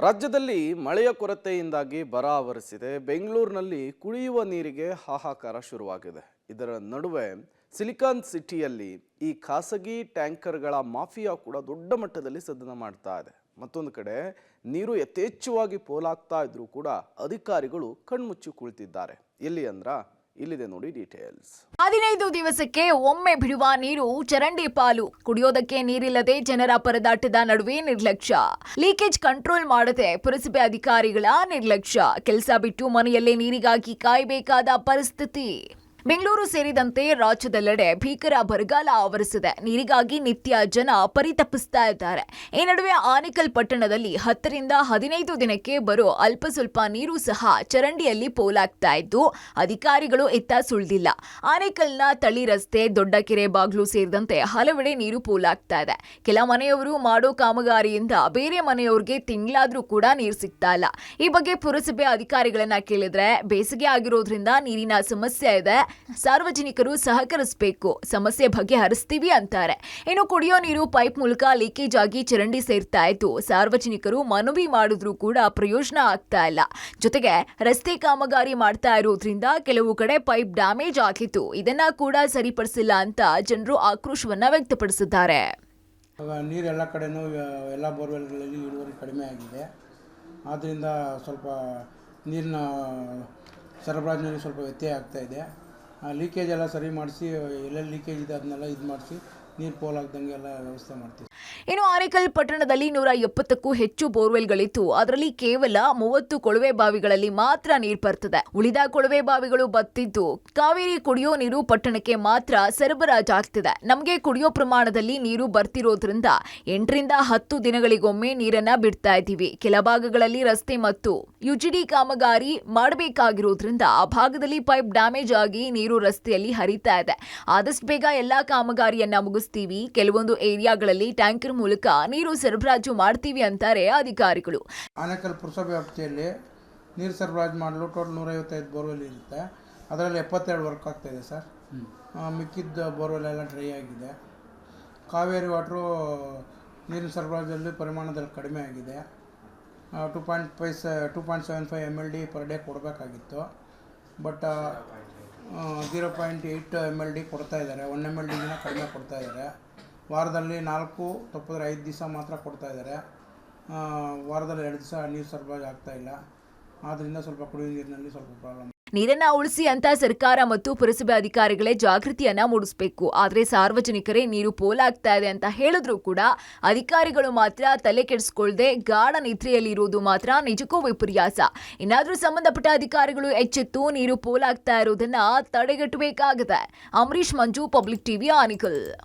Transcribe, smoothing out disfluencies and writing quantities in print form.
ರಾಜ್ಯದಲ್ಲಿ ಮಳೆಯ ಕೊರತೆಯಿಂದಾಗಿ ಬರ ಆವರಿಸಿದೆ. ಬೆಂಗಳೂರಿನಲ್ಲಿ ಕುಡಿಯುವ ನೀರಿಗೆ ಹಾಹಾಕಾರ ಶುರುವಾಗಿದೆ. ಇದರ ನಡುವೆ ಸಿಲಿಕಾನ್ ಸಿಟಿಯಲ್ಲಿ ಈ ಖಾಸಗಿ ಟ್ಯಾಂಕರ್ಗಳ ಮಾಫಿಯಾ ಕೂಡ ದೊಡ್ಡ ಮಟ್ಟದಲ್ಲಿ ಸದ್ದನ ಮಾಡ್ತಾ ಇದೆ. ಮತ್ತೊಂದು ಕಡೆ ನೀರು ಯಥೇಚ್ಛವಾಗಿ ಪೋಲಾಗ್ತಾ ಇದ್ರೂ ಕೂಡ ಅಧಿಕಾರಿಗಳು ಕಣ್ಮುಚ್ಚಿ ಕುಳಿತಿದ್ದಾರೆ. ಎಲ್ಲಿ ಅಂದ್ರ ಇಲ್ಲಿದೆ ನೋಡಿ ಡೀಟೇಲ್ಸ್. 15 ದಿವಸಕ್ಕೆ ಒಮ್ಮೆ ಬಿಡುವ ನೀರು ಚರಂಡಿ ಪಾಲು. ಕುಡಿಯೋದಕ್ಕೆ ನೀರಿಲ್ಲದೆ ಜನರ ಪರದಾಟದ ನಡುವೆ ನಿರ್ಲಕ್ಷ್ಯ. ಲೀಕೇಜ್ ಕಂಟ್ರೋಲ್ ಮಾಡದೆ ಪುರಸಭೆ ಅಧಿಕಾರಿಗಳ ನಿರ್ಲಕ್ಷ್ಯ. ಕೆಲಸ ಬಿಟ್ಟು ಮನೆಯಲ್ಲೇ ನೀರಿಗಾಗಿ ಕಾಯಬೇಕಾದ ಪರಿಸ್ಥಿತಿ. ಬೆಂಗಳೂರು ಸೇರಿದಂತೆ ರಾಜ್ಯದೆಲ್ಲೆಡೆ ಭೀಕರ ಬರಗಾಲ ಆವರಿಸಿದೆ. ನೀರಿಗಾಗಿ ನಿತ್ಯ ಜನ ಪರಿತಪಿಸ್ತಾ ಇದ್ದಾರೆ. ಈ ನಡುವೆ ಆನೇಕಲ್ ಪಟ್ಟಣದಲ್ಲಿ 10 ರಿಂದ 15 ದಿನಕ್ಕೆ ಬರೋ ಅಲ್ಪ ಸ್ವಲ್ಪ ನೀರು ಸಹ ಚರಂಡಿಯಲ್ಲಿ ಪೋಲಾಗ್ತಾ ಇದ್ದು ಅಧಿಕಾರಿಗಳು ಎತ್ತ ಸುಳ್ದಿಲ್ಲ. ಆನೇಕಲ್ನ ತಳಿ ರಸ್ತೆ, ದೊಡ್ಡ ಕೆರೆ ಬಾಗ್ಲು ಸೇರಿದಂತೆ ಹಲವೆಡೆ ನೀರು ಪೋಲಾಗ್ತಾ ಇದೆ. ಕೆಲ ಮನೆಯವರು ಮಾಡೋ ಕಾಮಗಾರಿಯಿಂದ ಬೇರೆ ಮನೆಯವ್ರಿಗೆ ತಿಂಗಳಾದ್ರೂ ಕೂಡ ನೀರು ಸಿಗ್ತಾ ಇಲ್ಲ. ಈ ಬಗ್ಗೆ ಪುರಸಭೆ ಅಧಿಕಾರಿಗಳನ್ನ ಕೇಳಿದ್ರೆ ಬೇಸಿಗೆ ಆಗಿರೋದ್ರಿಂದ ನೀರಿನ ಸಮಸ್ಯೆ ಇದೆ, ಸಾರ್ವಜನಿಕರು ಸಹಕರಿಸಬೇಕು, ಸಮಸ್ಯೆ ಬಗೆಹರಿಸ್ತೀವಿ ಅಂತಾರೆ. ಇನ್ನು ಕುಡಿಯೋ ನೀರು ಪೈಪ್ ಮೂಲಕ ಲೀಕೇಜ್ ಆಗಿ ಚರಂಡಿ ಸೇರ್ತಾ ಇದ್ದು ಸಾರ್ವಜನಿಕರು ಮನವಿ ಮಾಡಿದ್ರೂ ಕೂಡ ಪ್ರಯೋಜನ ಆಗ್ತಾ ಇಲ್ಲ. ಜೊತೆಗೆ ರಸ್ತೆ ಕಾಮಗಾರಿ ಮಾಡ್ತಾ ಇರೋದ್ರಿಂದ ಕೆಲವು ಕಡೆ ಪೈಪ್ ಡ್ಯಾಮೇಜ್ ಆಗಿತ್ತು. ಇದನ್ನ ಕೂಡ ಸರಿಪಡಿಸಿಲ್ಲ ಅಂತ ಜನರು ಆಕ್ರೋಶವನ್ನ ವ್ಯಕ್ತಪಡಿಸಿದ್ದಾರೆ. ನೀರು ಎಲ್ಲ ಕಡೆನೂ ಎಲ್ಲ ಬೋರ್ವೆಲ್ಗಳಲ್ಲಿ ಇಳುವರಿ ಕಡಿಮೆ ಆಗಿದೆ. ಆದ್ದರಿಂದ ಸ್ವಲ್ಪ ನೀರಿನ ಸರಬರಾಜಿನಲ್ಲಿ ಸ್ವಲ್ಪ ವ್ಯತ್ಯಯ ಆಗ್ತಾ ಇದೆ. ಲೀಕೇಜ್ ಎಲ್ಲ ಸರಿ ಮಾಡಿಸಿ, ಎಲ್ಲೆಲ್ಲಿ ಲೀಕೇಜ್ ಇದೆ ಅದನ್ನೆಲ್ಲ ಇದು ಮಾಡಿಸಿ ನೀರು ಪೋಲಾಗ್ದಂಗೆ ಎಲ್ಲ ವ್ಯವಸ್ಥೆ ಮಾಡ್ತೀವಿ. ಇನ್ನು ಆನೇಕಲ್ ಪಟ್ಟಣದಲ್ಲಿ 170ಕ್ಕೂ ಹೆಚ್ಚು ಬೋರ್ವೆಲ್ಗಳಿತ್ತು. ಅದರಲ್ಲಿ ಕೇವಲ 30 ಕೊಳವೆ ಬಾವಿಗಳಲ್ಲಿ ಮಾತ್ರ ನೀರು ಬರ್ತದೆ. ಉಳಿದ ಕೊಳವೆ ಬಾವಿಗಳು ಬತ್ತಿದ್ದು ಕಾವೇರಿ ಕುಡಿಯೋ ನೀರು ಪಟ್ಟಣಕ್ಕೆ ಮಾತ್ರ ಸರಬರಾಜಾಗ್ತಿದೆ. ನಮಗೆ ಕುಡಿಯೋ ಪ್ರಮಾಣದಲ್ಲಿ ನೀರು ಬರ್ತಿರೋದ್ರಿಂದ 8 ರಿಂದ 10 ದಿನಗಳಿಗೊಮ್ಮೆ ನೀರನ್ನ ಬಿಡ್ತಾ ಇದ್ದೀವಿ. ಕೆಲ ಭಾಗಗಳಲ್ಲಿ ರಸ್ತೆ ಮತ್ತು ಯುಜಿಡಿ ಕಾಮಗಾರಿ ಮಾಡಬೇಕಾಗಿರೋದ್ರಿಂದ ಆ ಭಾಗದಲ್ಲಿ ಪೈಪ್ ಡ್ಯಾಮೇಜ್ ಆಗಿ ನೀರು ರಸ್ತೆಯಲ್ಲಿ ಹರಿತಾ ಇದೆ. ಆದಷ್ಟು ಬೇಗ ಎಲ್ಲಾ ಕಾಮಗಾರಿಯನ್ನ ಮುಗಿಸ್ತೀವಿ. ಕೆಲವೊಂದು ಏರಿಯಾಗಳಲ್ಲಿ ಟ್ಯಾಂಕರ್ ಮೂಲಕ ನೀರು ಸರಬರಾಜು ಮಾಡ್ತೀವಿ ಅಂತಾರೆ ಅಧಿಕಾರಿಗಳು. ಆನೇಕಲ್ ಪುರಸಭೆ ವ್ಯಾಪ್ತಿಯಲ್ಲಿ ನೀರು ಸರಬರಾಜು ಮಾಡಲು ಟೋಟಲ್ 155 ಬೋರ್ವೆಲ್ ಇರುತ್ತೆ. ಅದರಲ್ಲಿ 72 ವರ್ಕ್ ಆಗ್ತಾ ಇದೆ ಸರ್. ಮಿಕ್ಕಿದ್ದ ಬೋರ್ವೆಲ್ ಎಲ್ಲ ಡ್ರೈ ಆಗಿದೆ. ಕಾವೇರಿ ವಾಟ್ರು ನೀರಿನ ಸರಬರಾಜಲ್ಲಿ ಪರಿಮಾಣದಲ್ಲಿ ಕಡಿಮೆ ಆಗಿದೆ. 2.75 MLD ಪರ್ ಡೇ ಕೊಡಬೇಕಾಗಿತ್ತು. ಬಟ್ 0.8 MLD ಕೊಡ್ತಾ ಇದ್ದಾರೆ. 1 MLDಗಿನ ಕಡಿಮೆ ಕೊಡ್ತಾ ಇದ್ದಾರೆ. ವಾರದಲ್ಲಿ 4 ತಪ್ಪಿದ್ರೆ 5 ದಿವಸ ಮಾತ್ರ ಕೊಡ್ತಾ ಇದ್ದಾರೆ. ವಾರದಲ್ಲಿ 2 ದಿವಸ ನೀರು ಸರಬರಾಜು ಆಗ್ತಾ ಇಲ್ಲ. ಆದ್ದರಿಂದ ಸ್ವಲ್ಪ ಕುಡಿಯುವ ನೀರಿನಲ್ಲಿ ಸ್ವಲ್ಪ ಪ್ರಾಬ್ಲಮ್. ನೀರನ್ನ ಉಳಿಸಿ ಅಂತ ಸರ್ಕಾರ ಮತ್ತು ಪುರಸಭೆ ಅಧಿಕಾರಿಗಳೇ ಜಾಗೃತಿಯನ್ನ ಮೂಡಿಸಬೇಕು. ಆದ್ರೆ ಸಾರ್ವಜನಿಕರೇ ನೀರು ಪೋಲಾಗ್ತಾ ಇದೆ ಅಂತ ಹೇಳಿದ್ರು ಕೂಡ ಅಧಿಕಾರಿಗಳು ಮಾತ್ರ ತಲೆ ಕೆಡಿಸ್ಕೊಳ್ದೆ ಗಾಢ ನಿದ್ರೆಯಲ್ಲಿ ಇರುವುದು ಮಾತ್ರ ನಿಜಕ್ಕೂ ವಿಪರ್ಯಾಸ. ಇನ್ನಾದ್ರೂ ಸಂಬಂಧಪಟ್ಟ ಅಧಿಕಾರಿಗಳು ಎಚ್ಚೆತ್ತು ನೀರು ಪೋಲಾಗ್ತಾ ಇರೋದನ್ನ ತಡೆಗಟ್ಟಬೇಕಾಗಿದೆ. ಅಂಬರೀಶ್ ಮಂಜು, ಪಬ್ಲಿಕ್ ಟಿವಿ, ಆನೇಕಲ್.